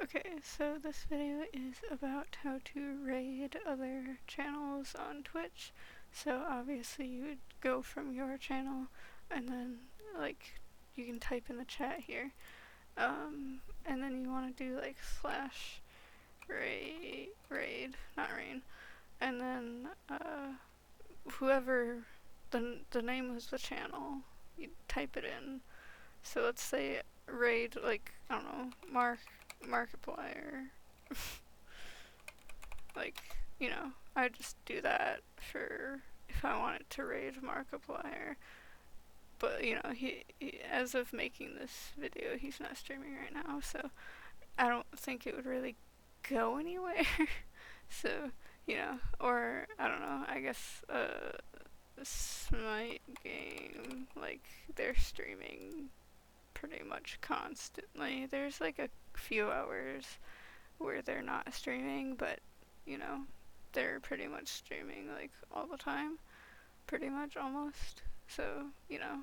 Okay, so this video is about how to raid other channels on Twitch. So obviously you would go from your channel and then like you can type in the chat here. And then you want to do like slash raid, not rain. And then whoever the name of the channel, you type it in. So let's say raid, like, I don't know, Markiplier. Like, you know, I just do that for if I wanted to raid Markiplier. But, you know, he as of making this video, he's not streaming right now, so I don't think it would really go anywhere. So, you know, or, I don't know, I guess, Smite game, like, they're streaming pretty much constantly. There's like a few hours where they're not streaming, but you know, they're pretty much streaming like all the time, pretty much almost. So, you know,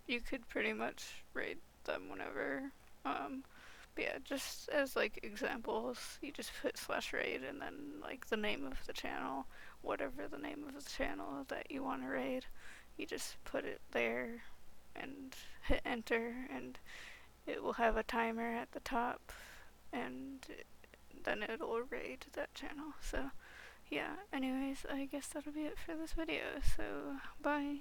you could pretty much raid them whenever. But yeah, just as like examples, you just put slash raid and then like the name of the channel, whatever the name of the channel that you want to raid, you just put it there and hit enter, and it will have a timer at the top, and then it'll raid that channel. So yeah, anyways, I guess that'll be it for this video, so bye.